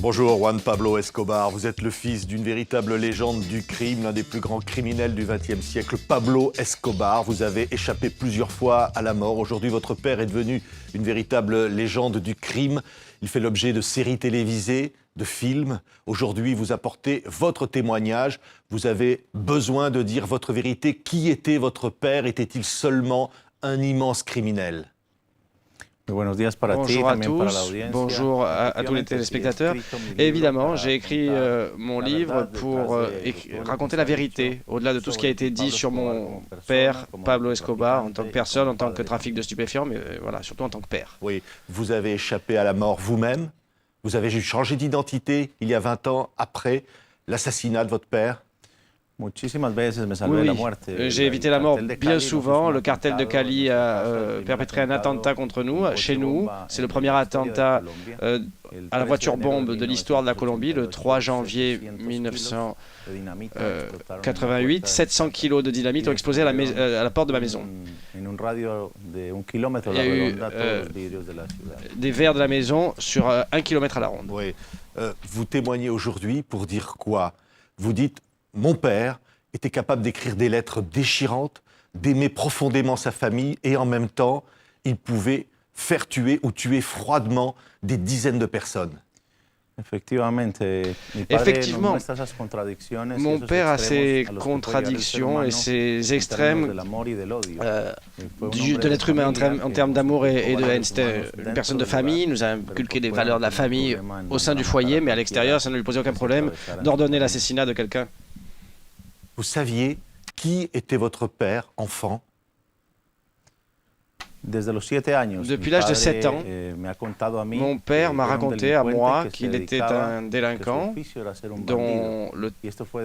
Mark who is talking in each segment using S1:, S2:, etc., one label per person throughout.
S1: Bonjour Juan Pablo Escobar, vous êtes le fils d'une véritable légende du crime, l'un des plus grands criminels du XXe siècle, Pablo Escobar. Vous avez échappé plusieurs fois à la mort. Aujourd'hui, votre père est devenu une véritable légende du crime. Il fait l'objet de séries télévisées, de films. Aujourd'hui, vous apportez votre témoignage. Vous avez besoin de dire votre vérité. Qui était votre père? Était-il seulement un immense criminel?
S2: Bonjour à tous, bonjour à tous les téléspectateurs. Et évidemment, j'ai écrit mon livre pour raconter la vérité, au-delà de tout ce qui a été dit sur mon père, Pablo Escobar, en tant que personne, en tant que trafic de stupéfiants, mais voilà, surtout en tant que père.
S1: Oui, vous avez échappé à la mort vous-même. Vous avez changé d'identité il y a 20 ans après l'assassinat de votre père.
S2: Oui, j'ai évité la mort bien souvent. Le cartel de Cali a perpétré un attentat contre nous, chez nous. C'est le premier attentat à la voiture-bombe de l'histoire de la Colombie, le 3 janvier 1988. 700 kilos de dynamite ont explosé à la porte de ma maison. Il y a eu des verres de la maison sur 1 kilomètre à la ronde.
S1: Oui. Vous témoignez aujourd'hui pour dire quoi? Vous dites: mon père était capable d'écrire des lettres déchirantes, d'aimer profondément sa famille et en même temps, il pouvait faire tuer ou tuer froidement des dizaines de personnes.
S2: Effectivement, mon père a ses contradictions et ses extrêmes de l'être humain en termes d'amour et de haine. C'était une personne de famille, nous a inculqué des valeurs de la famille au sein du foyer, mais à l'extérieur, ça ne lui posait aucun problème d'ordonner l'assassinat de quelqu'un.
S1: Vous saviez qui était votre père, enfant?
S2: Depuis l'âge de 7 ans, mon père m'a raconté à moi qu'il était un délinquant dont le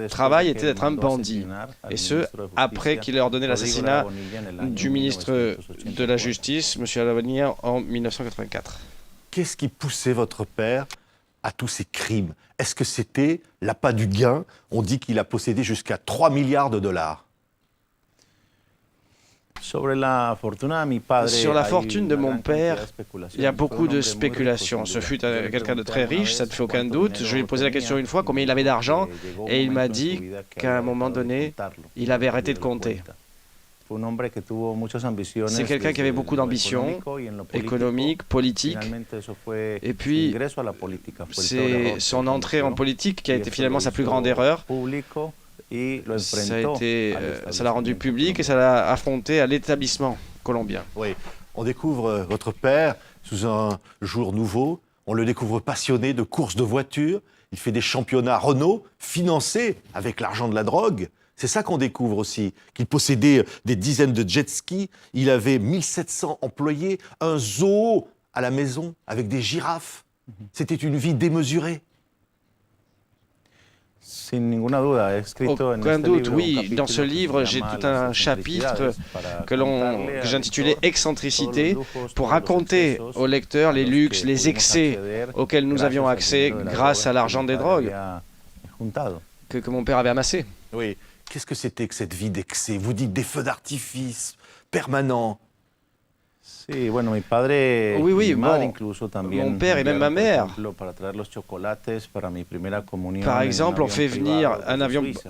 S2: travail était d'être un bandit. Et ce, après qu'il ait ordonné l'assassinat du ministre de la Justice, M. Alavania, en 1984.
S1: Qu'est-ce qui poussait votre père à tous ces crimes? Est-ce que c'était l'appât du gain? On dit qu'il a possédé jusqu'à 3 milliards de dollars.
S2: Sur la fortune de mon père, il y a beaucoup de spéculations. Ce fut quelqu'un de très riche, ça ne fait aucun doute. Je lui ai posé la question une fois, combien il avait d'argent, et il m'a dit qu'à un moment donné, il avait arrêté de compter. C'est quelqu'un qui avait beaucoup d'ambitions économiques, politiques, et puis c'est son entrée en politique qui a été finalement sa plus grande erreur. Ça l'a rendu public et ça l'a affronté à l'établissement colombien.
S1: Oui, on découvre votre père sous un jour nouveau. On le découvre passionné de courses de voitures. Il fait des championnats Renault financés avec l'argent de la drogue. C'est ça qu'on découvre aussi, qu'il possédait des dizaines de jet skis. Il avait 1700 employés, un zoo à la maison avec des girafes. C'était une vie démesurée.
S2: Aucun doute, oui. Dans ce livre, j'ai tout un chapitre que j'ai intitulé « Excentricité » pour raconter aux lecteurs les luxes, les excès auxquels nous avions accès grâce à l'argent des drogues que mon père avait amassé.
S1: Oui. Qu'est-ce que c'était que cette vie d'excès? Vous dites des feux d'artifice permanents.
S2: Oui, mon père et même ma mère. Par exemple, on fait venir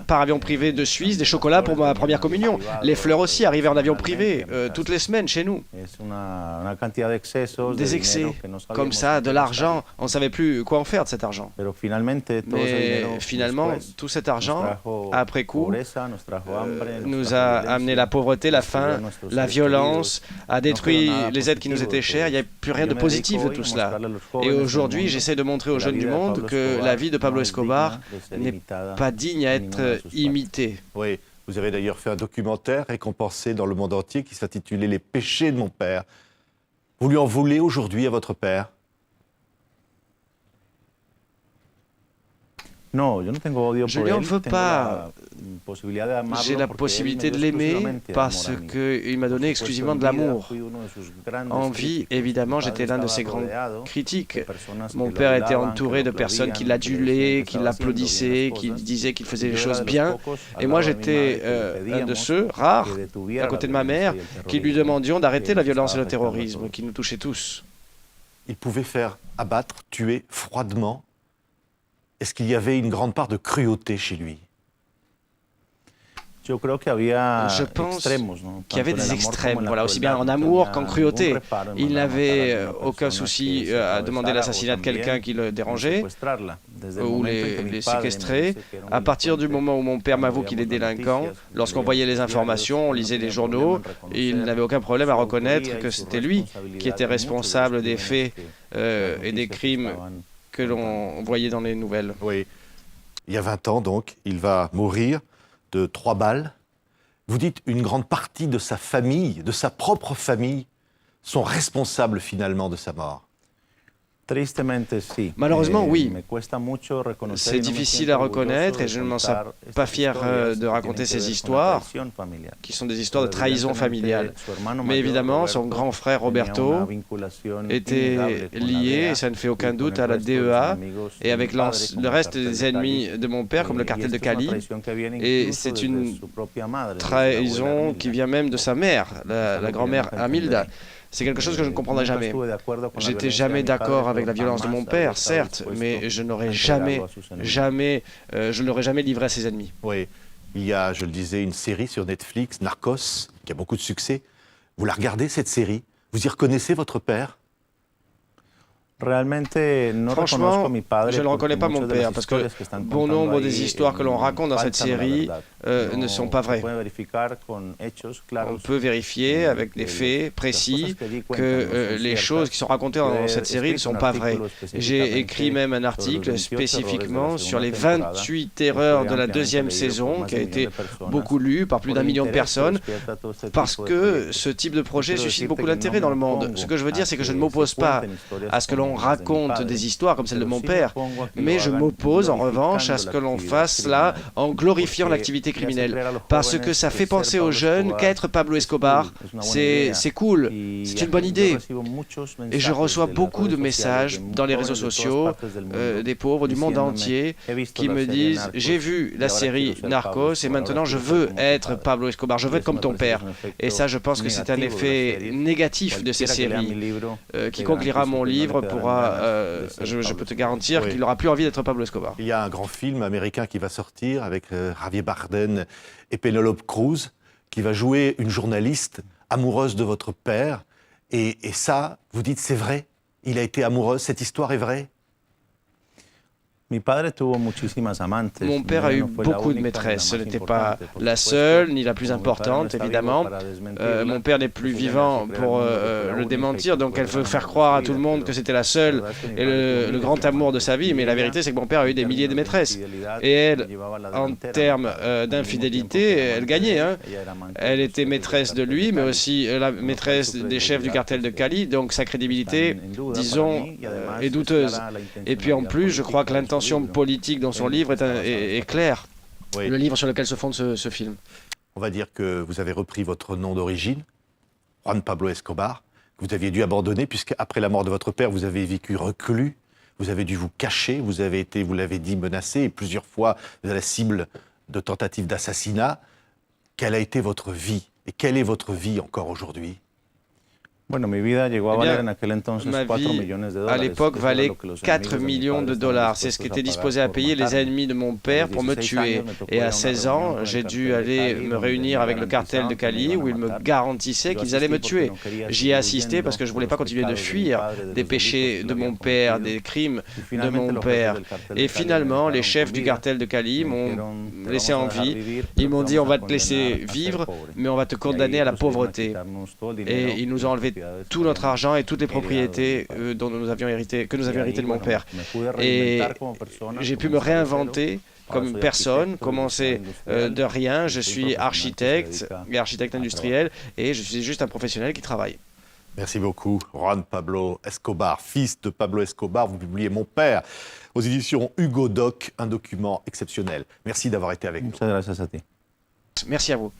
S2: par avion privé de Suisse des chocolats pour ma première communion. Les fleurs aussi arrivaient en avion privé, toutes les semaines chez nous. Des excès, comme ça, de l'argent. On ne savait plus quoi en faire de cet argent. Mais finalement, tout cet argent, après coup, nous a amené la pauvreté, la faim, la violence, a détruit les aides qui nous étaient chères. Il n'y a plus rien de positif de tout cela. Et aujourd'hui, j'essaie de montrer aux jeunes du monde que la vie de Pablo Escobar n'est pas digne à être imitée.
S1: Oui, vous avez d'ailleurs fait un documentaire récompensé dans le monde entier qui s'intitulait « Les péchés de mon père ». Vous lui en voulez aujourd'hui à votre père?
S2: Je ne lui en veux pas. J'ai la possibilité de l'aimer parce qu'il m'a donné exclusivement de l'amour. En vie, évidemment, j'étais l'un de ses grands critiques. Mon père était entouré de personnes qui l'adulaient, qui l'applaudissaient, qui disaient qu'il faisait les choses bien. Et moi, j'étais un de ceux, rares, à côté de ma mère, qui lui demandions d'arrêter la violence et le terrorisme qui nous touchaient tous.
S1: Il pouvait faire abattre, tuer froidement est-ce qu'il y avait une grande part de cruauté chez lui?
S2: Je pense qu'il y avait des extrêmes, voilà, aussi bien en amour qu'en cruauté. Il n'avait aucun souci à demander l'assassinat de quelqu'un qui le dérangeait ou les séquestrer. À partir du moment où mon père m'avoue qu'il est délinquant, lorsqu'on voyait les informations, on lisait les journaux, il n'avait aucun problème à reconnaître que c'était lui qui était responsable des faits et des crimes que l'on voyait dans les nouvelles.
S1: Oui, il y a 20 ans donc, il va mourir de 3 balles. Vous dites une grande partie de sa famille, de sa propre famille, sont responsables finalement de sa mort.
S2: Malheureusement, oui. C'est difficile à reconnaître et je ne m'en sens pas fier de raconter ces histoires, qui sont des histoires de trahison familiale. Mais évidemment, son grand frère Roberto était lié, et ça ne fait aucun doute, à la DEA et avec le reste des ennemis de mon père, comme le cartel de Cali. Et c'est une trahison qui vient même de sa mère, la grand-mère Amilda. C'est quelque chose que je ne comprendrai jamais. J'étais jamais d'accord avec la violence de mon père, certes, mais je n'aurais jamais, je ne l'aurais jamais livré à ses ennemis.
S1: Oui, il y a, je le disais, une série sur Netflix, Narcos, qui a beaucoup de succès. Vous la regardez, cette série? Vous y reconnaissez votre père?
S2: Franchement, je ne reconnais pas mon père parce que bon nombre des histoires que l'on raconte dans cette série ne sont pas vraies. On peut vérifier avec des faits précis que les choses qui sont racontées dans cette série ne sont pas vraies. J'ai écrit même un article spécifiquement sur les 28 erreurs de la 2e saison qui a été beaucoup lu par plus d'1 million de personnes parce que ce type de projet suscite beaucoup d'intérêt dans le monde. Ce que je veux dire, c'est que je ne m'oppose pas à ce que l'on raconte des histoires comme celle de mon père, mais je m'oppose en revanche à ce que l'on fasse cela en glorifiant l'activité criminelle, parce que ça fait penser aux jeunes qu'être Pablo Escobar, c'est cool, c'est une bonne idée. Et je reçois beaucoup de messages dans les réseaux sociaux des pauvres du monde entier qui me disent « J'ai vu la série Narcos et maintenant je veux être Pablo Escobar, je veux être comme ton père ». Et ça, je pense que c'est un effet négatif de ces séries. Quiconque lira mon livre pourra, je peux te garantir qu'il n'aura plus envie d'être Pablo Escobar.
S1: Il y a un grand film américain qui va sortir avec Javier Bardem et Penélope Cruz, qui va jouer une journaliste amoureuse de votre père. Et ça, vous dites, c'est vrai? Il a été amoureux, cette histoire est vraie?
S2: Mon père a eu beaucoup de maîtresses. Ce n'était pas la seule, ni la plus importante, évidemment. Mon père n'est plus vivant pour le démentir, donc elle veut faire croire à tout le monde que c'était la seule et le grand amour de sa vie. Mais la vérité, c'est que mon père a eu des milliers de maîtresses. Et elle, en termes d'infidélité, elle gagnait. Hein. Elle était maîtresse de lui, mais aussi la maîtresse des chefs du cartel de Cali. Donc sa crédibilité, disons, est douteuse. Et puis en plus, je crois que l'intention politique dans son livre est claire. Oui. Le livre sur lequel se fonde ce film.
S1: On va dire que vous avez repris votre nom d'origine, Juan Pablo Escobar, que vous aviez dû abandonner, puisqu'après la mort de votre père, vous avez vécu reclus, vous avez dû vous cacher, vous avez été, vous l'avez dit, menacé, et plusieurs fois à la cible de tentatives d'assassinat. Quelle a été votre vie? Et quelle est votre vie encore aujourd'hui?
S2: Ma vie, à l'époque, valait 4 millions de dollars. C'est ce qu'étaient disposés à payer les ennemis de mon père pour me tuer. Et à 16 ans, j'ai dû aller me réunir avec le cartel de Cali où ils me garantissaient qu'ils allaient me tuer. J'y ai assisté parce que je ne voulais pas continuer de fuir des péchés de mon père, des crimes de mon père. Et finalement, les chefs du cartel de Cali m'ont laissé en vie. Ils m'ont dit, on va te laisser vivre, mais on va te condamner à la pauvreté. Et ils nous ont enlevé tout notre argent et toutes les propriétés dont nous avions hérité, que nous avions hérité de mon père. Et j'ai pu me réinventer comme personne, commencer de rien. Je suis architecte et architecte industriel et je suis juste un professionnel qui travaille.
S1: Merci beaucoup, Juan Pablo Escobar, fils de Pablo Escobar. Vous publiez Mon père aux éditions Hugo Doc, un document exceptionnel. Merci d'avoir été avec nous.
S2: Merci à vous.